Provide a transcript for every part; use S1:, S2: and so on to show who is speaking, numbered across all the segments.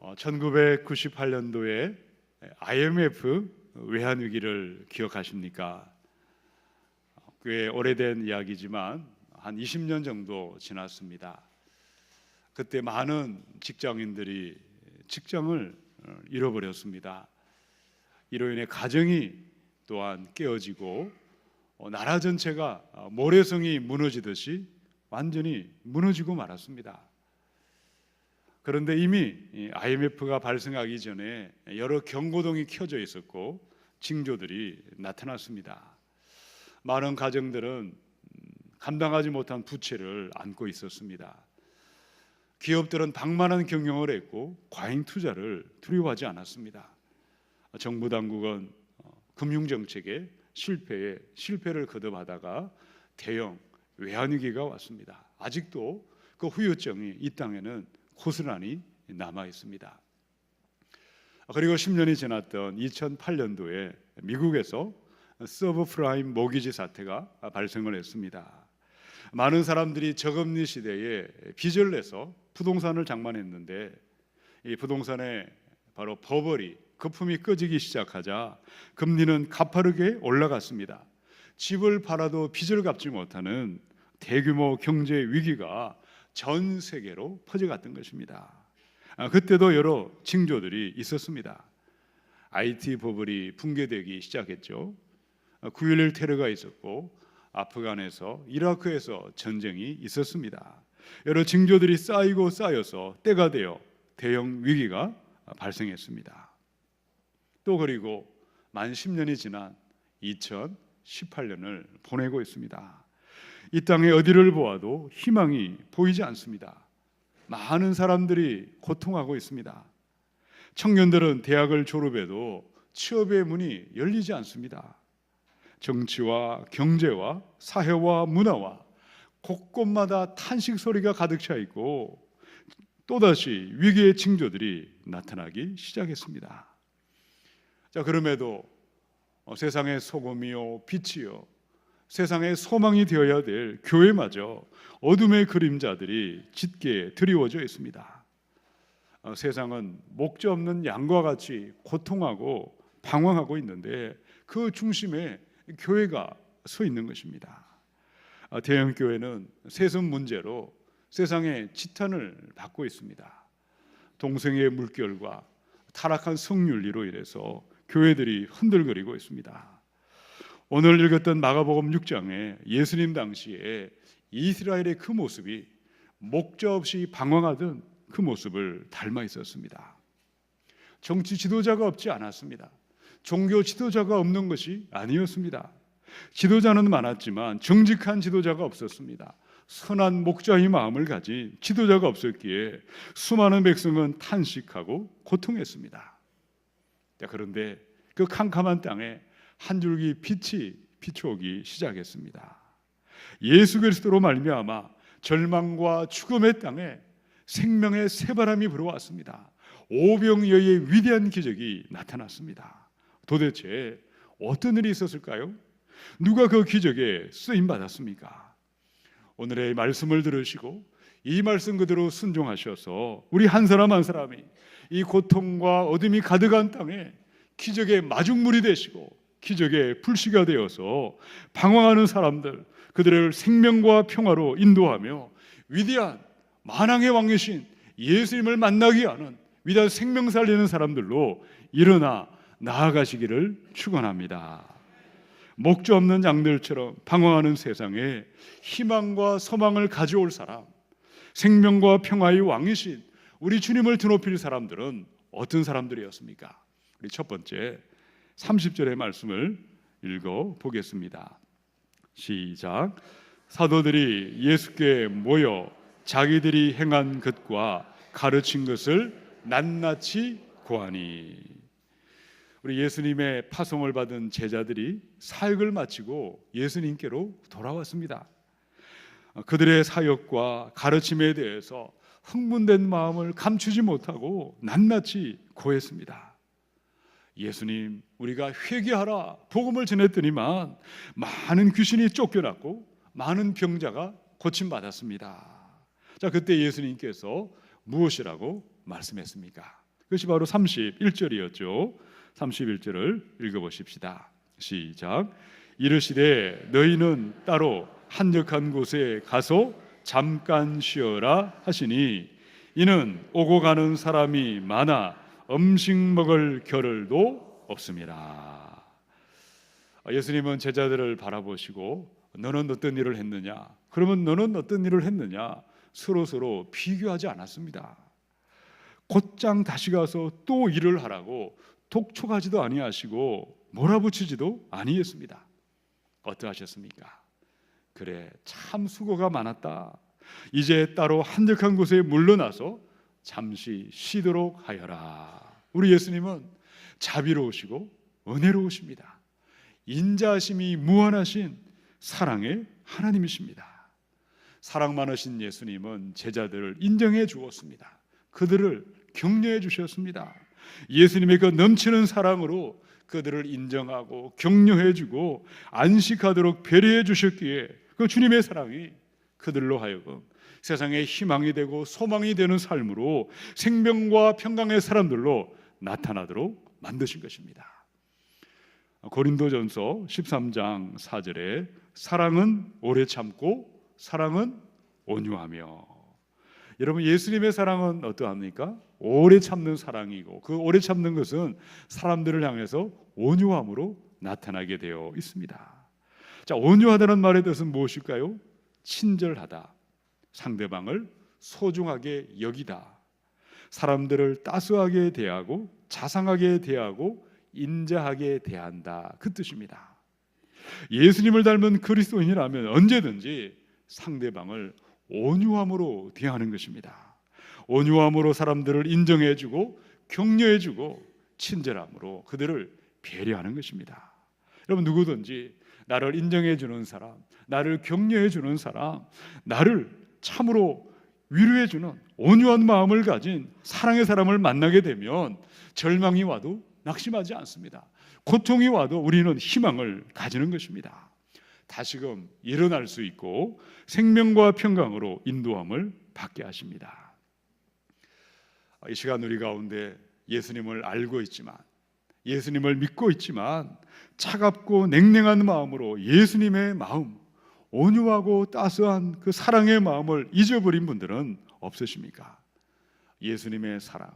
S1: 1998년도에 IMF 외환위기를 기억하십니까? 꽤 오래된 이야기지만 한 20년 정도 지났습니다. 그때 많은 직장인들이 직장을 잃어버렸습니다. 이로 인해 가정이 또한 깨어지고 나라 전체가 모래성이 무너지듯이 완전히 무너지고 말았습니다. 그런데 이미 IMF가 발생하기 전에 여러 경고등이 켜져 있었고 징조들이 나타났습니다. 많은 가정들은 감당하지 못한 부채를 안고 있었습니다. 기업들은 방만한 경영을 했고 과잉 투자를 두려워하지 않았습니다. 정부 당국은 금융정책의 실패를 거듭하다가 대형 외환위기가 왔습니다. 아직도 그 후유증이 이 땅에는 고스란히 남아 있습니다. 그리고 10년이 지났던 2008년도에 미국에서 서브프라임 모기지 사태가 발생을 했습니다. 많은 사람들이 저금리 시대에 빚을 내서 부동산을 장만했는데 이 부동산에 바로 버블이 거품이 꺼지기 시작하자 금리는 가파르게 올라갔습니다. 집을 팔아도 빚을 갚지 못하는 대규모 경제 위기가 전 세계로 퍼져갔던 것입니다. 그때도 여러 징조들이 있었습니다. IT 버블이 붕괴되기 시작했죠. 9.11 테러가 있었고 아프간에서 이라크에서 전쟁이 있었습니다. 여러 징조들이 쌓이고 쌓여서 때가 되어 대형 위기가 발생했습니다. 또 그리고 만 10년이 지난 2018년을 보내고 있습니다. 이 땅에 어디를 보아도 희망이 보이지 않습니다. 많은 사람들이 고통하고 있습니다. 청년들은 대학을 졸업해도 취업의 문이 열리지 않습니다. 정치와 경제와 사회와 문화와 곳곳마다 탄식 소리가 가득 차 있고 또다시 위기의 징조들이 나타나기 시작했습니다. 자, 그럼에도 세상의 소금이요 빛이요 세상의 소망이 되어야 될 교회마저 어둠의 그림자들이 짙게 드리워져 있습니다. 세상은 목자 없는 양과 같이 고통하고 방황하고 있는데 그 중심에 교회가 서 있는 것입니다. 대형 교회는 세습 문제로 세상의 지탄을 받고 있습니다. 동성애의 물결과 타락한 성윤리로 인해서 교회들이 흔들거리고 있습니다. 오늘 읽었던 마가복음 6장에 예수님 당시에 이스라엘의 그 모습이 목자 없이 방황하던 그 모습을 닮아 있었습니다. 정치 지도자가 없지 않았습니다. 종교 지도자가 없는 것이 아니었습니다. 지도자는 많았지만 정직한 지도자가 없었습니다. 선한 목자의 마음을 가진 지도자가 없었기에 수많은 백성은 탄식하고 고통했습니다. 그런데 그 캄캄한 땅에 한 줄기 빛이 비추기 시작했습니다. 예수 그리스도로 말미암아 절망과 죽음의 땅에 생명의 새바람이 불어왔습니다. 오병이어의 위대한 기적이 나타났습니다. 도대체 어떤 일이 있었을까요? 누가 그 기적에 쓰임 받았습니까? 오늘의 말씀을 들으시고 이 말씀 그대로 순종하셔서 우리 한 사람 한 사람이 이 고통과 어둠이 가득한 땅에 기적의 마중물이 되시고 기적의 불씨가 되어서 방황하는 사람들 그들을 생명과 평화로 인도하며 위대한 만왕의 왕이신 예수님을 만나게 하는 위대한 생명 살리는 사람들로 일어나 나아가시기를 축원합니다. 목자 없는 양들처럼 방황하는 세상에 희망과 소망을 가져올 사람, 생명과 평화의 왕이신 우리 주님을 드높일 사람들은 어떤 사람들이었습니까? 우리 첫 번째 30절의 말씀을 읽어 보겠습니다. 시작. 사도들이 예수께 모여 자기들이 행한 것과 가르친 것을 낱낱이 고하니. 우리 예수님의 파송을 받은 제자들이 사역을 마치고 예수님께로 돌아왔습니다. 그들의 사역과 가르침에 대해서 흥분된 마음을 감추지 못하고 낱낱이 고했습니다. 예수님, 우리가 회개하라 복음을 전했더니만 많은 귀신이 쫓겨났고 많은 병자가 고침받았습니다. 자, 그때 예수님께서 무엇이라고 말씀했습니까? 그것이 바로 31절이었죠. 31절을 읽어보십시다. 시작. 이르시되 너희는 따로 한적한 곳에 가서 잠깐 쉬어라 하시니 이는 오고 가는 사람이 많아 음식 먹을 겨를도 없습니다. 예수님은 제자들을 바라보시고 너는 어떤 일을 했느냐? 그러면 너는 어떤 일을 했느냐? 서로 비교하지 않았습니다. 곧장 다시 가서 또 일을 하라고 독촉하지도 아니하시고 몰아붙이지도 아니했습니다. 어떠하셨습니까? 그래, 참 수고가 많았다. 이제 따로 한적한 곳에 물러나서 잠시 쉬도록 하여라. 우리 예수님은 자비로우시고 은혜로우십니다. 인자하심이 무한하신 사랑의 하나님이십니다. 사랑 많으신 예수님은 제자들을 인정해 주었습니다. 그들을 격려해 주셨습니다. 예수님의 그 넘치는 사랑으로 그들을 인정하고 격려해 주고 안식하도록 배려해 주셨기에 그 주님의 사랑이 그들로 하여금 세상의 희망이 되고 소망이 되는 삶으로 생명과 평강의 사람들로 나타나도록 만드신 것입니다. 고린도전서 13장 4절에 사랑은 오래 참고 사랑은 온유하며. 여러분, 예수님의 사랑은 어떠합니까? 오래 참는 사랑이고 그 오래 참는 것은 사람들을 향해서 온유함으로 나타나게 되어 있습니다. 자, 온유하다는 말의 뜻은 무엇일까요? 친절하다, 상대방을 소중하게 여기다, 사람들을 따스하게 대하고 자상하게 대하고 인자하게 대한다, 그 뜻입니다. 예수님을 닮은 그리스도인이라면 언제든지 상대방을 온유함으로 대하는 것입니다. 온유함으로 사람들을 인정해주고 격려해주고 친절함으로 그들을 배려하는 것입니다. 여러분, 누구든지 나를 인정해주는 사람, 나를 격려해주는 사람, 나를 참으로 위로해주는 온유한 마음을 가진 사랑의 사람을 만나게 되면 절망이 와도 낙심하지 않습니다. 고통이 와도 우리는 희망을 가지는 것입니다. 다시금 일어날 수 있고 생명과 평강으로 인도함을 받게 하십니다. 이 시간 우리 가운데 예수님을 알고 있지만, 예수님을 믿고 있지만 차갑고 냉랭한 마음으로 예수님의 마음, 온유하고 따스한 그 사랑의 마음을 잊어버린 분들은 없으십니까? 예수님의 사랑,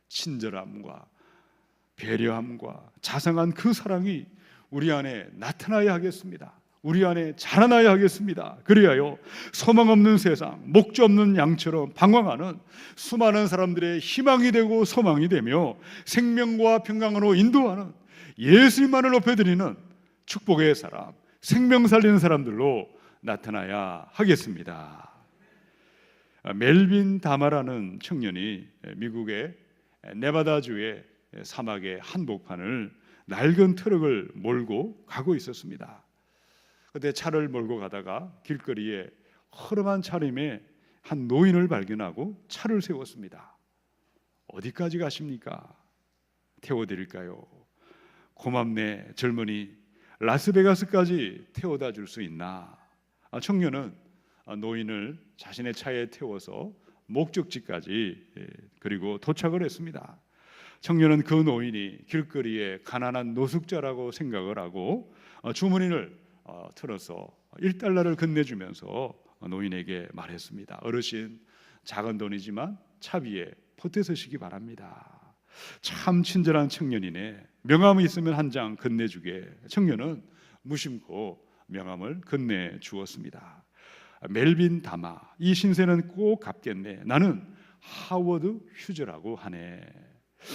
S1: 친절함과 배려함과 자상한 그 사랑이 우리 안에 나타나야 하겠습니다. 우리 안에 자라나야 하겠습니다. 그리하여 소망 없는 세상, 목자 없는 양처럼 방황하는 수많은 사람들의 희망이 되고 소망이 되며 생명과 평강으로 인도하는, 예수님만을 높여드리는 축복의 사람, 생명 살리는 사람들로 나타나야 하겠습니다. 멜빈 다마라는 청년이 미국의 네바다주의 사막의 한복판을 낡은 트럭을 몰고 가고 있었습니다. 그때 차를 몰고 가다가 길거리에 허름한 차림의 한 노인을 발견하고 차를 세웠습니다. 어디까지 가십니까? 태워드릴까요? 고맙네 젊은이, 라스베가스까지 태워다 줄 수 있나? 청년은 노인을 자신의 차에 태워서 목적지까지 그리고 도착을 했습니다. 청년은 그 노인이 길거리에 가난한 노숙자라고 생각을 하고 주머니를 틀어서 $1를 건네주면서 노인에게 말했습니다. 어르신, 작은 돈이지만 차비에 보태서시기 바랍니다. 참 친절한 청년이네. 명함이 있으면 한 장 건네주게. 청년은 무심코 명함을 건네주었습니다. 멜빈 다마, 이 신세는 꼭 갚겠네. 나는 하워드 휴즈라고 하네.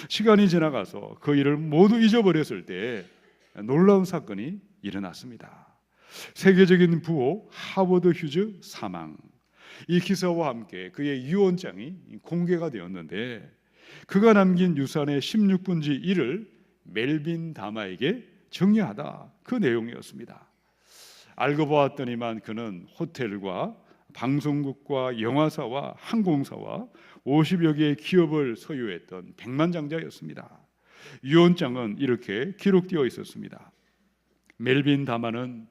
S1: 시간이 지나가서 그 일을 모두 잊어버렸을 때 놀라운 사건이 일어났습니다. 세계적인 부호 하워드 휴즈 사망. 이 기사와 함께 그의 유언장이 공개가 되었는데 그가 남긴 유산의 16분지 1을 멜빈 다마에게 정리하다, 그 내용이었습니다. 알고 보았더니만 그는 호텔과 방송국과 영화사와 항공사와 50여 개의 기업을 소유했던 백만장자였습니다. 유언장은 이렇게 기록되어 있었습니다. 멜빈 다마는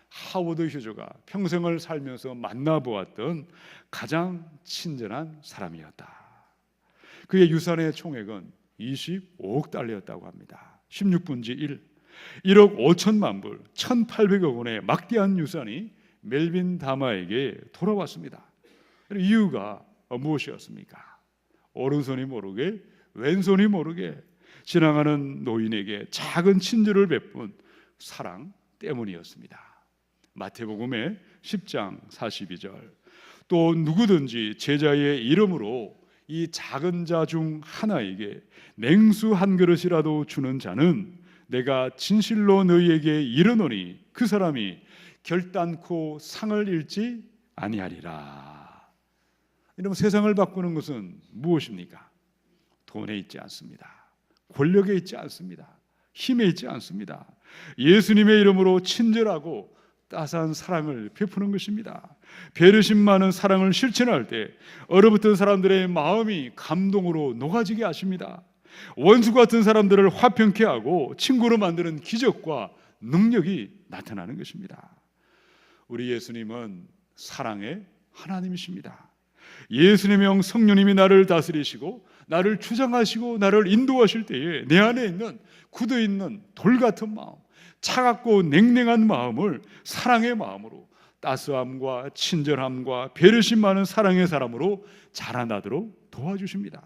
S1: 하워드 휴즈가 평생을 살면서 만나보았던 가장 친절한 사람이었다. 그의 유산의 총액은 25억 달러였다고 합니다. 16분지 1, 1억 5천만 불, 1,800억 원의 막대한 유산이 멜빈 다마에게 돌아왔습니다. 이유가 무엇이었습니까? 오른손이 모르게 왼손이 모르게 지나가는 노인에게 작은 친절을 베푼 사랑 때문이었습니다. 마태복음의 10장 42절, 또 누구든지 제자의 이름으로 이 작은 자 중 하나에게 냉수 한 그릇이라도 주는 자는 내가 진실로 너희에게 이르노니 그 사람이 결단코 상을 잃지 아니하리라. 이러면 세상을 바꾸는 것은 무엇입니까? 돈에 있지 않습니다. 권력에 있지 않습니다. 힘에 있지 않습니다. 예수님의 이름으로 친절하고 따스한 사랑을 베푸는 것입니다. 배려심 많은 사랑을 실천할 때 얼어붙은 사람들의 마음이 감동으로 녹아지게 하십니다. 원수 같은 사람들을 화평케 하고 친구로 만드는 기적과 능력이 나타나는 것입니다. 우리 예수님은 사랑의 하나님이십니다. 예수님의 영 성령님이 나를 다스리시고 나를 주장하시고 나를 인도하실 때에 내 안에 있는 굳어있는 돌 같은 마음, 차갑고 냉랭한 마음을 사랑의 마음으로, 따스함과 친절함과 배려심 많은 사랑의 사람으로 자라나도록 도와주십니다.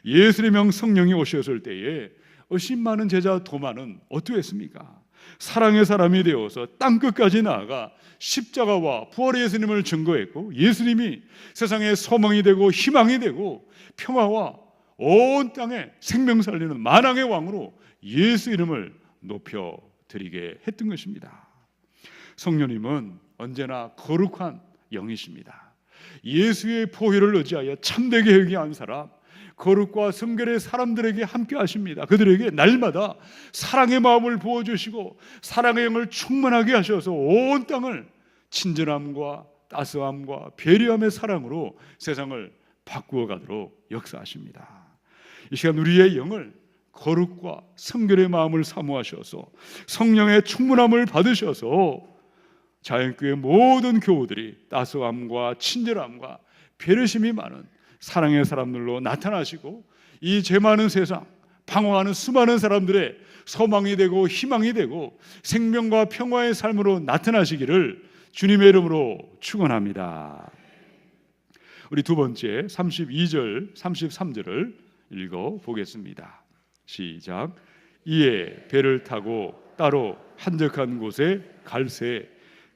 S1: 예수님의 영 성령이 오셨을 때에 의심 많은 제자 도마는 어떠했습니까? 사랑의 사람이 되어서 땅끝까지 나아가 십자가와 부활의 예수님을 증거했고, 예수님이 세상의 소망이 되고 희망이 되고 평화와 온 땅에 생명 살리는 만왕의 왕으로 예수 이름을 높여드리게 했던 것입니다. 성령님은 언제나 거룩한 영이십니다. 예수의 보혈을 의지하여 참되게 회개한 사람, 거룩과 성결의 사람들에게 함께 하십니다. 그들에게 날마다 사랑의 마음을 부어주시고 사랑의 영을 충만하게 하셔서 온 땅을 친절함과 따스함과 배려함의 사랑으로 세상을 바꾸어 가도록 역사하십니다. 이 시간 우리의 영을 거룩과 성결의 마음을 사모하셔서 성령의 충만함을 받으셔서 자연교회 모든 교우들이 따스함과 친절함과 배려심이 많은 사랑의 사람들로 나타나시고, 이 죄 많은 세상, 방황하는 수많은 사람들의 소망이 되고 희망이 되고 생명과 평화의 삶으로 나타나시기를 주님의 이름으로 축원합니다. 우리 두 번째 32절 33절을 읽어보겠습니다. 시작. 이에 배를 타고 따로 한적한 곳에 갈새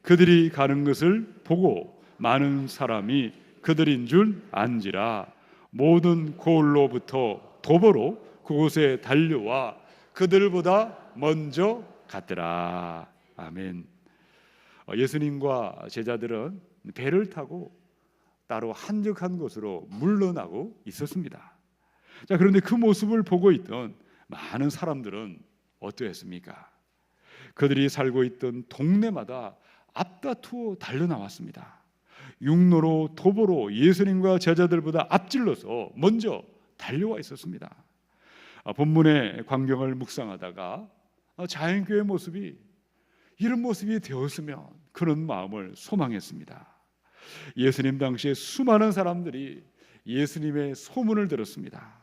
S1: 그들이 가는 것을 보고 많은 사람이 그들인 줄 안지라. 모든 고을로부터 도보로 그곳에 달려와 그들보다 먼저 갔더라. 아멘. 예수님과 제자들은 배를 타고 따로 한적한 곳으로 물러나고 있었습니다. 자, 그런데 그 모습을 보고 있던 많은 사람들은 어떠했습니까? 그들이 살고 있던 동네마다 앞다투어 달려나왔습니다. 육로로 도보로 예수님과 제자들보다 앞질러서 먼저 달려와 있었습니다. 본문의 광경을 묵상하다가 자연교회의 모습이 이런 모습이 되었으면 그런 마음을 소망했습니다. 예수님 당시에 수많은 사람들이 예수님의 소문을 들었습니다.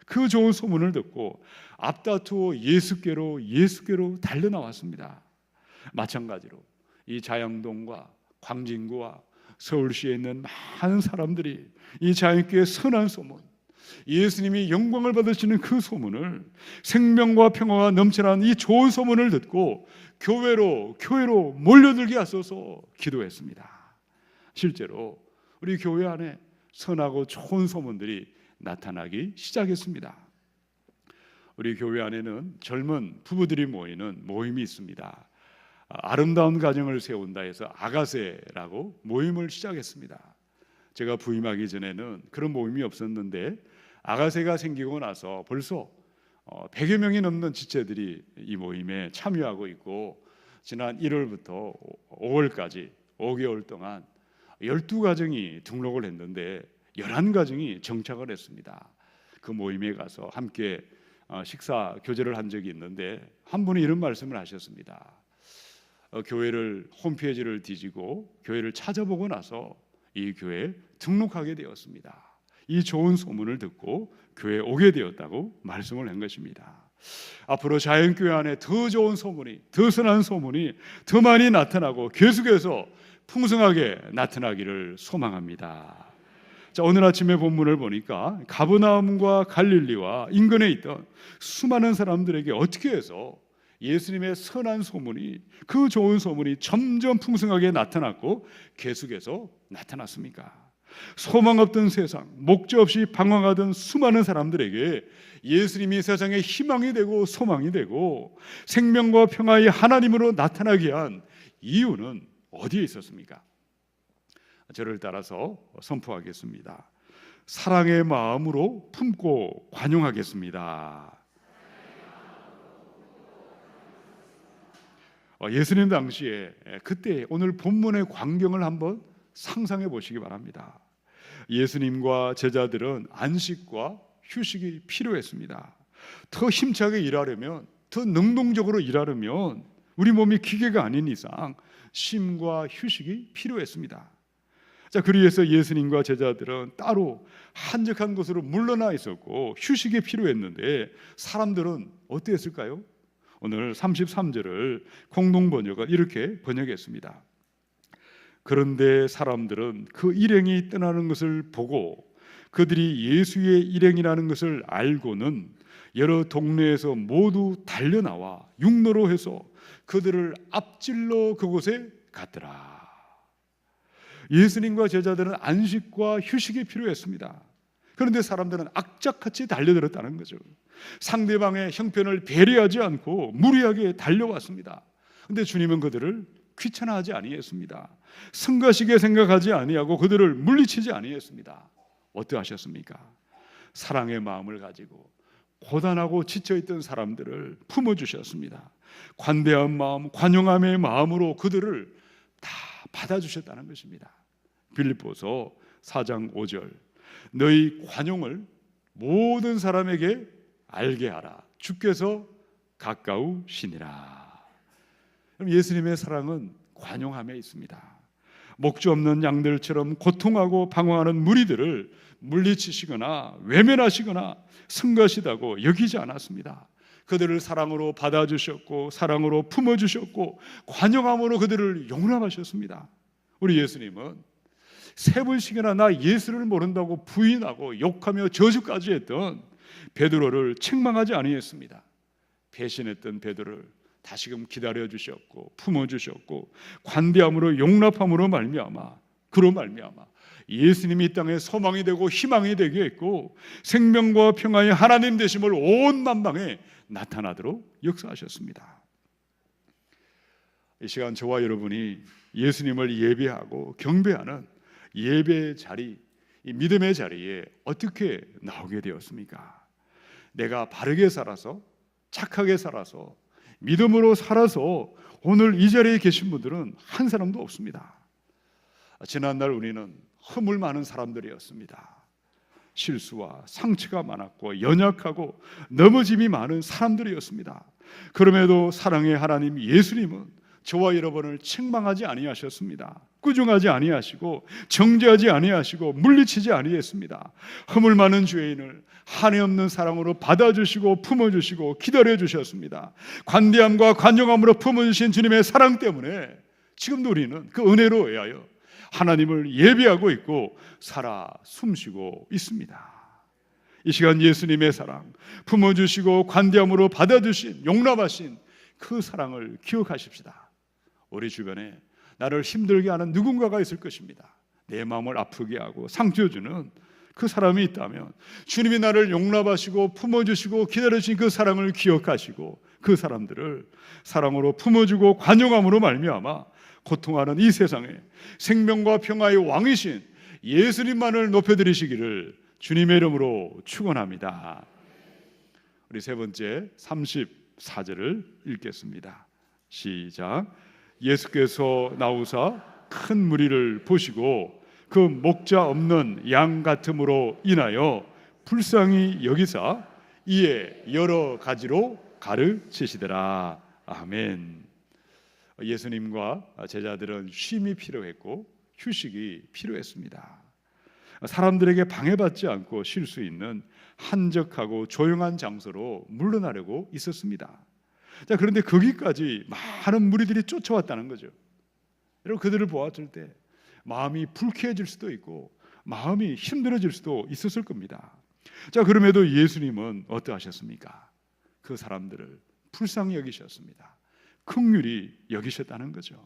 S1: 그 좋은 소문을 듣고 앞다투어 예수께로 달려나왔습니다. 마찬가지로 이 자양동과 광진구와 서울시에 있는 많은 사람들이 이 자연교회의 선한 소문, 예수님이 영광을 받으시는 그 소문을, 생명과 평화가 넘쳐나는 이 좋은 소문을 듣고 교회로 몰려들게 하소서 기도했습니다. 실제로 우리 교회 안에 선하고 좋은 소문들이 나타나기 시작했습니다. 우리 교회 안에는 젊은 부부들이 모이는 모임이 있습니다. 아름다운 가정을 세운다 해서 아가새라고 모임을 시작했습니다. 제가 부임하기 전에는 그런 모임이 없었는데 아가새가 생기고 나서 벌써 100여 명이 넘는 지체들이 이 모임에 참여하고 있고, 지난 1월부터 5월까지 5개월 동안 12가정이 등록을 했는데 11가정이 정착을 했습니다. 그 모임에 가서 함께 식사 교제를 한 적이 있는데 한 분이 이런 말씀을 하셨습니다. 교회를 홈페이지를 뒤지고 교회를 찾아보고 나서 이 교회에 등록하게 되었습니다. 이 좋은 소문을 듣고 교회에 오게 되었다고 말씀을 한 것입니다. 앞으로 자연교회 안에 더 좋은 소문이, 더 선한 소문이 더 많이 나타나고 계속해서 풍성하게 나타나기를 소망합니다. 자, 오늘 아침에 본문을 보니까 가버나움과 갈릴리와 인근에 있던 수많은 사람들에게 어떻게 해서 예수님의 선한 소문이, 그 좋은 소문이 점점 풍성하게 나타났고 계속해서 나타났습니까? 소망 없던 세상, 목적 없이 방황하던 수많은 사람들에게 예수님이 세상의 희망이 되고 소망이 되고 생명과 평화의 하나님으로 나타나게 한 이유는 어디에 있었습니까? 저를 따라서 선포하겠습니다. 사랑의 마음으로 품고 관용하겠습니다. 예수님 당시에 그때 오늘 본문의 광경을 한번 상상해 보시기 바랍니다. 예수님과 제자들은 안식과 휴식이 필요했습니다. 더 힘차게 일하려면, 더 능동적으로 일하려면 우리 몸이 기계가 아닌 이상 쉼과 휴식이 필요했습니다. 자, 그리해서 예수님과 제자들은 따로 한적한 곳으로 물러나 있었고 휴식이 필요했는데 사람들은 어땠을까요? 오늘 33절을 공동 번역은 이렇게 번역했습니다. 그런데 사람들은 그 일행이 떠나는 것을 보고 그들이 예수의 일행이라는 것을 알고는 여러 동네에서 모두 달려나와 육로로 해서 그들을 앞질러 그곳에 갔더라. 예수님과 제자들은 안식과 휴식이 필요했습니다. 그런데 사람들은 악착같이 달려들었다는 거죠. 상대방의 형편을 배려하지 않고 무리하게 달려왔습니다. 그런데 주님은 그들을 귀찮아하지 아니했습니다. 성가시게 생각하지 아니하고 그들을 물리치지 아니했습니다. 어떠하셨습니까? 사랑의 마음을 가지고 고단하고 지쳐있던 사람들을 품어주셨습니다. 관대한 마음, 관용함의 마음으로 그들을 다 받아주셨다는 것입니다. 빌립보서 4장 5절, 너희 관용을 모든 사람에게 알게 하라. 주께서 가까우시니라. 그럼 예수님의 사랑은 관용함에 있습니다. 목주 없는 양들처럼 고통하고 방황하는 무리들을 물리치시거나 외면하시거나 성가시다고 여기지 않았습니다. 그들을 사랑으로 받아주셨고 사랑으로 품어주셨고 관용함으로 그들을 용납하셨습니다. 우리 예수님은 3번씩이나 나 예수를 모른다고 부인하고 욕하며 저주까지 했던 베드로를 책망하지 아니했습니다. 배신했던 베드로를 다시금 기다려주셨고 품어주셨고 관대함으로 용납함으로 말미암아, 그로 말미암아 예수님이 이 땅에 소망이 되고 희망이 되게 했고 생명과 평화의 하나님 되심을 온 만방에 나타나도록 역사하셨습니다. 이 시간 저와 여러분이 예수님을 예배하고 경배하는 예배의 자리, 이 믿음의 자리에 어떻게 나오게 되었습니까? 내가 바르게 살아서, 착하게 살아서, 믿음으로 살아서 오늘 이 자리에 계신 분들은 한 사람도 없습니다. 지난날 우리는 허물 많은 사람들이었습니다. 실수와 상처가 많았고 연약하고 넘어짐이 많은 사람들이었습니다. 그럼에도 사랑의 하나님 예수님은 저와 여러분을 책망하지 아니하셨습니다. 꾸중하지 아니하시고 정죄하지 아니하시고 물리치지 아니했습니다. 허물 많은 죄인을 한이 없는 사랑으로 받아주시고 품어주시고 기다려주셨습니다. 관대함과 관용함으로 품어주신 주님의 사랑 때문에 지금도 우리는 그 은혜로 의하여 하나님을 예배하고 있고 살아 숨쉬고 있습니다. 이 시간 예수님의 사랑, 품어주시고 관대함으로 받아주신, 용납하신 그 사랑을 기억하십시다. 우리 주변에 나를 힘들게 하는 누군가가 있을 것입니다. 내 마음을 아프게 하고 상처 주는 그 사람이 있다면 주님이 나를 용납하시고 품어주시고 기다려주신 그 사랑을 기억하시고 그 사람들을 사랑으로 품어주고 관용함으로 말미암아 고통하는 이 세상에 생명과 평화의 왕이신 예수님만을 높여드리시기를 주님의 이름으로 축원합니다. 우리 세 번째 34절을 읽겠습니다. 시작. 예수께서 나오사 큰 무리를 보시고 그 목자 없는 양 같음으로 인하여 불쌍히 여기사 이에 여러 가지로 가르치시더라. 아멘. 예수님과 제자들은 쉼이 필요했고 휴식이 필요했습니다. 사람들에게 방해받지 않고 쉴 수 있는 한적하고 조용한 장소로 물러나려고 있었습니다. 자, 그런데 거기까지 많은 무리들이 쫓아왔다는 거죠. 여러분, 그들을 보았을 때 마음이 불쾌해질 수도 있고 마음이 힘들어질 수도 있었을 겁니다. 자, 그럼에도 예수님은 어떠하셨습니까? 그 사람들을 불쌍히 여기셨습니다. 긍휼히 여기셨다는 거죠.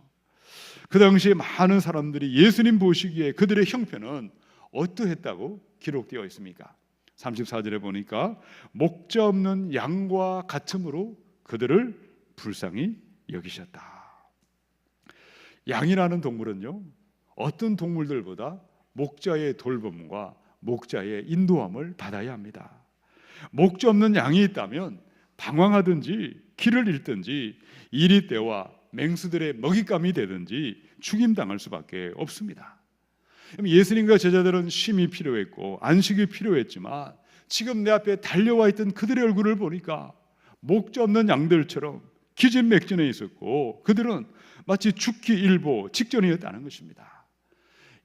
S1: 그 당시에 많은 사람들이 예수님 보시기에 그들의 형편은 어떠했다고 기록되어 있습니까? 34절에 보니까 목자 없는 양과 같음으로 그들을 불쌍히 여기셨다. 양이라는 동물은요, 어떤 동물들보다 목자의 돌봄과 목자의 인도함을 받아야 합니다. 목자 없는 양이 있다면 방황하든지 길을 잃든지 이리떼와 맹수들의 먹잇감이 되든지 죽임당할 수밖에 없습니다. 예수님과 제자들은 쉼이 필요했고 안식이 필요했지만 지금 내 앞에 달려와 있던 그들의 얼굴을 보니까 목자 없는 양들처럼 기진맥진해 있었고 그들은 마치 죽기 일보 직전이었다는 것입니다.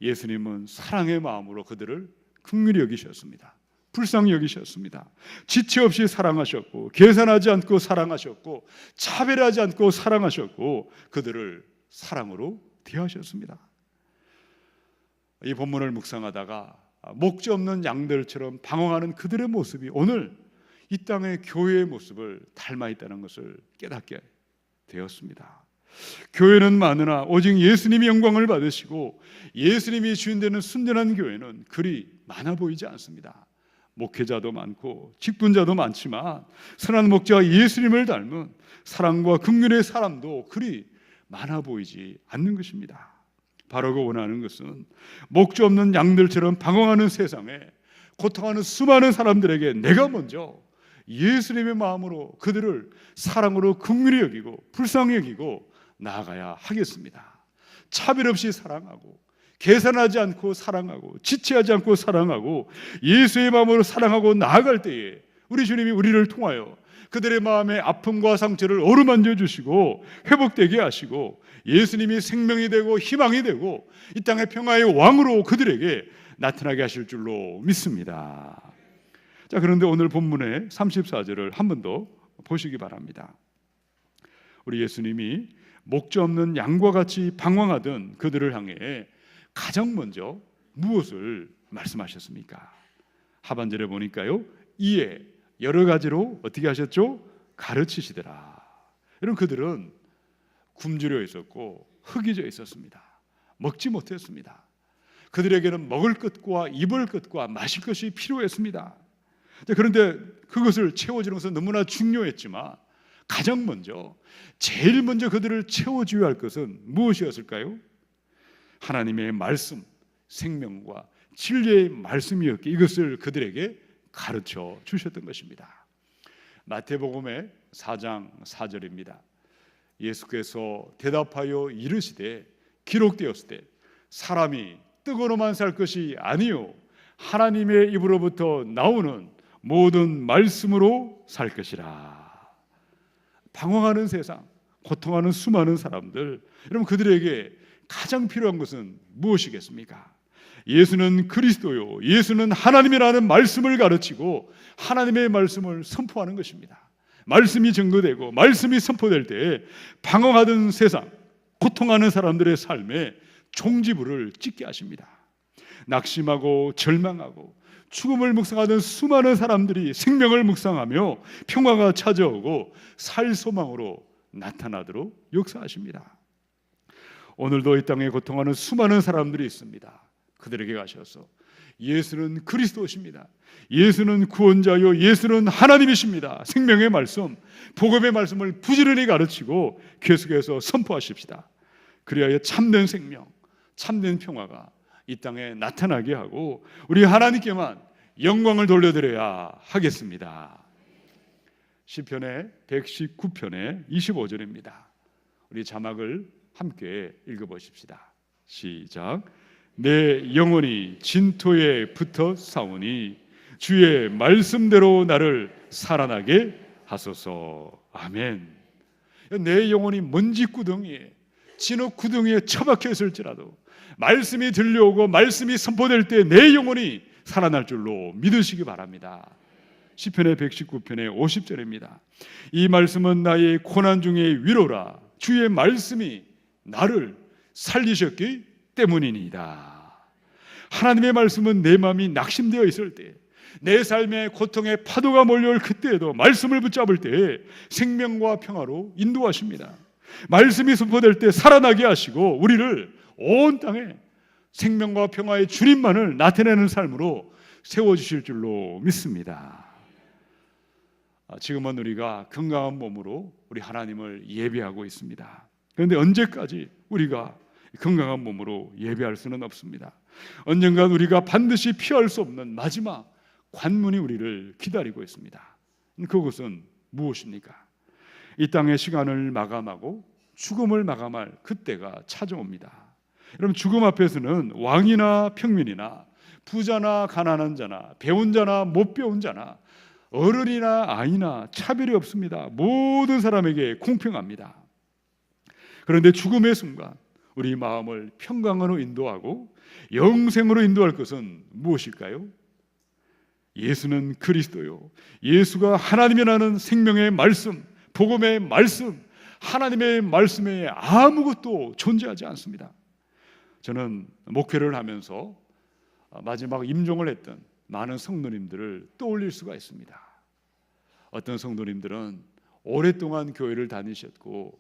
S1: 예수님은 사랑의 마음으로 그들을 긍휼히 여기셨습니다. 불쌍히 여기셨습니다. 지체 없이 사랑하셨고 계산하지 않고 사랑하셨고 차별하지 않고 사랑하셨고 그들을 사랑으로 대하셨습니다. 이 본문을 묵상하다가 목자 없는 양들처럼 방황하는 그들의 모습이 오늘 이 땅의 교회의 모습을 닮아 있다는 것을 깨닫게 되었습니다. 교회는 많으나 오직 예수님이 영광을 받으시고 예수님이 주인 되는 순전한 교회는 그리 많아 보이지 않습니다. 목회자도 많고 직분자도 많지만 선한 목자와 예수님을 닮은 사랑과 긍휼의 사람도 그리 많아 보이지 않는 것입니다. 바로 그 원하는 것은 목자 없는 양들처럼 방황하는 세상에 고통하는 수많은 사람들에게 내가 먼저 예수님의 마음으로 그들을 사랑으로 긍휼히 여기고 불쌍히 여기고 나아가야 하겠습니다. 차별 없이 사랑하고 계산하지 않고 사랑하고 지체하지 않고 사랑하고 예수의 마음으로 사랑하고 나아갈 때에 우리 주님이 우리를 통하여 그들의 마음의 아픔과 상처를 어루만져 주시고 회복되게 하시고 예수님이 생명이 되고 희망이 되고 이 땅의 평화의 왕으로 그들에게 나타나게 하실 줄로 믿습니다. 자, 그런데 오늘 본문의 34절을 한 번 더 보시기 바랍니다. 우리 예수님이 목자 없는 양과 같이 방황하던 그들을 향해 가장 먼저 무엇을 말씀하셨습니까? 하반절에 보니까요, 이에 여러 가지로 어떻게 하셨죠? 가르치시더라. 이런 그들은 굶주려 있었고 흙이져 있었습니다. 먹지 못했습니다. 그들에게는 먹을 것과 입을 것과 마실 것이 필요했습니다. 그런데 그것을 채워주는 것은 너무나 중요했지만 가장 먼저 제일 먼저 그들을 채워줘야 할 것은 무엇이었을까요? 하나님의 말씀, 생명과 진리의 말씀이었기에 이것을 그들에게 가르쳐 주셨던 것입니다. 마태복음의 4장 4절입니다. 예수께서 대답하여 이르시되 기록되었을 때 사람이 떡으로만 살 것이 아니요 하나님의 입으로부터 나오는 모든 말씀으로 살 것이라. 방황하는 세상, 고통하는 수많은 사람들, 여러분 그들에게 가장 필요한 것은 무엇이겠습니까? 예수는 그리스도요, 예수는 하나님이라는 말씀을 가르치고 하나님의 말씀을 선포하는 것입니다. 말씀이 증거되고 말씀이 선포될 때 방황하던 세상, 고통하는 사람들의 삶에 종지부를 찍게 하십니다. 낙심하고 절망하고 죽음을 묵상하던 수많은 사람들이 생명을 묵상하며 평화가 찾아오고 살 소망으로 나타나도록 역사하십니다. 오늘도 이 땅에 고통하는 수많은 사람들이 있습니다. 그들에게 가셔서 예수는 그리스도십니다. 예수는 구원자요, 예수는 하나님이십니다. 생명의 말씀, 복음의 말씀을 부지런히 가르치고 계속해서 선포하십시다. 그리하여 참된 생명, 참된 평화가 이 땅에 나타나게 하고 우리 하나님께만 영광을 돌려드려야 하겠습니다. 시편의 119편의 25절입니다. 우리 자막을 함께 읽어보십시다. 시작. 내 영혼이 진토에 붙어 싸우니 주의 말씀대로 나를 살아나게 하소서. 아멘. 내 영혼이 먼지 구덩이에 진흙 구덩이에 처박혀 있을지라도 말씀이 들려오고 말씀이 선포될 때 내 영혼이 살아날 줄로 믿으시기 바랍니다. 시편의 119편의 50절입니다. 이 말씀은 나의 고난 중의 위로라. 주의 말씀이 나를 살리셨기 때문이니이다. 하나님의 말씀은 내 마음이 낙심되어 있을 때, 내 삶의 고통의 파도가 몰려올 그때에도 말씀을 붙잡을 때 생명과 평화로 인도하십니다. 말씀이 선포될 때 살아나게 하시고 우리를 온 땅에 생명과 평화의 주님만을 나타내는 삶으로 세워주실 줄로 믿습니다. 지금은 우리가 건강한 몸으로 우리 하나님을 예배하고 있습니다. 그런데 언제까지 우리가 건강한 몸으로 예배할 수는 없습니다. 언젠간 우리가 반드시 피할 수 없는 마지막 관문이 우리를 기다리고 있습니다. 그것은 무엇입니까? 이 땅의 시간을 마감하고 죽음을 마감할 그때가 찾아옵니다. 여러분, 죽음 앞에서는 왕이나 평민이나 부자나 가난한 자나 배운 자나 못 배운 자나 어른이나 아이나 차별이 없습니다. 모든 사람에게 공평합니다. 그런데 죽음의 순간 우리 마음을 평강으로 인도하고 영생으로 인도할 것은 무엇일까요? 예수는 그리스도요, 예수가 하나님이라는 생명의 말씀, 복음의 말씀, 하나님의 말씀에 아무것도 존재하지 않습니다. 저는 목회를 하면서 마지막 임종을 했던 많은 성도님들을 떠올릴 수가 있습니다. 어떤 성도님들은 오랫동안 교회를 다니셨고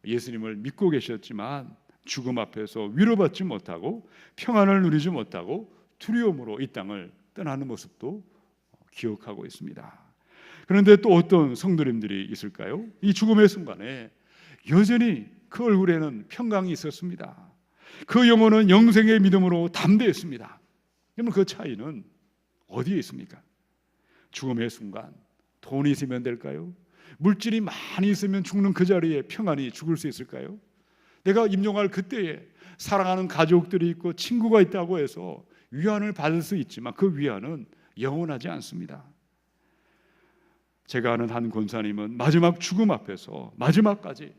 S1: 예수님을 믿고 계셨지만 죽음 앞에서 위로받지 못하고 평안을 누리지 못하고 두려움으로 이 땅을 떠나는 모습도 기억하고 있습니다. 그런데 또 어떤 성도님들이 있을까요? 이 죽음의 순간에 여전히 그 얼굴에는 평강이 있었습니다. 그 영혼은 영생의 믿음으로 담대했습니다. 그러면 그 차이는 어디에 있습니까? 죽음의 순간 돈이 있으면 될까요? 물질이 많이 있으면 죽는 그 자리에 평안히 죽을 수 있을까요? 내가 임종할 그때에 사랑하는 가족들이 있고 친구가 있다고 해서 위안을 받을 수 있지만 그 위안은 영원하지 않습니다. 제가 아는 한 권사님은 마지막 죽음 앞에서 마지막까지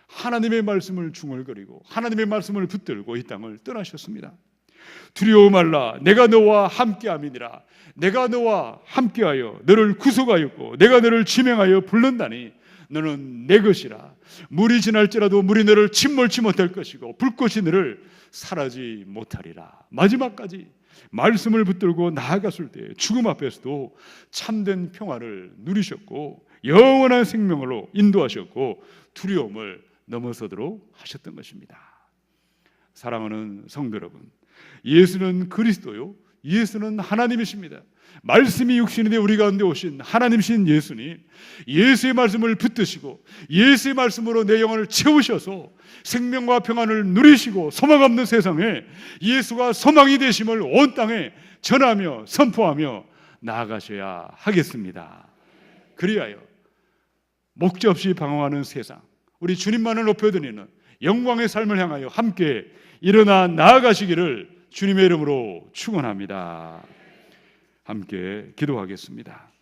S1: 하나님의 말씀을 중얼거리고 하나님의 말씀을 붙들고 이 땅을 떠나셨습니다. 두려워 말라, 내가 너와 함께함이니라. 내가 너와 함께하여 너를 구속하였고 내가 너를 지명하여 불른다니 너는 내 것이라. 물이 지날지라도 물이 너를 침몰치 못할 것이고 불꽃이 너를 사라지 못하리라. 마지막까지 말씀을 붙들고 나아갔을 때 죽음 앞에서도 참된 평화를 누리셨고 영원한 생명으로 인도하셨고 두려움을 넘어서도록 하셨던 것입니다. 사랑하는 성도 여러분, 예수는 그리스도요, 예수는 하나님이십니다. 말씀이 육신이 되어 우리 가운데 오신 하나님이신 예수님, 예수의 말씀을 붙드시고 예수의 말씀으로 내 영혼을 채우셔서 생명과 평안을 누리시고 소망 없는 세상에 예수가 소망이 되심을 온 땅에 전하며 선포하며 나아가셔야 하겠습니다. 그리하여 목적없이 방황하는 세상, 우리 주님만을 높여드리는 영광의 삶을 향하여 함께 일어나 나아가시기를 주님의 이름으로 축원합니다. 함께 기도하겠습니다.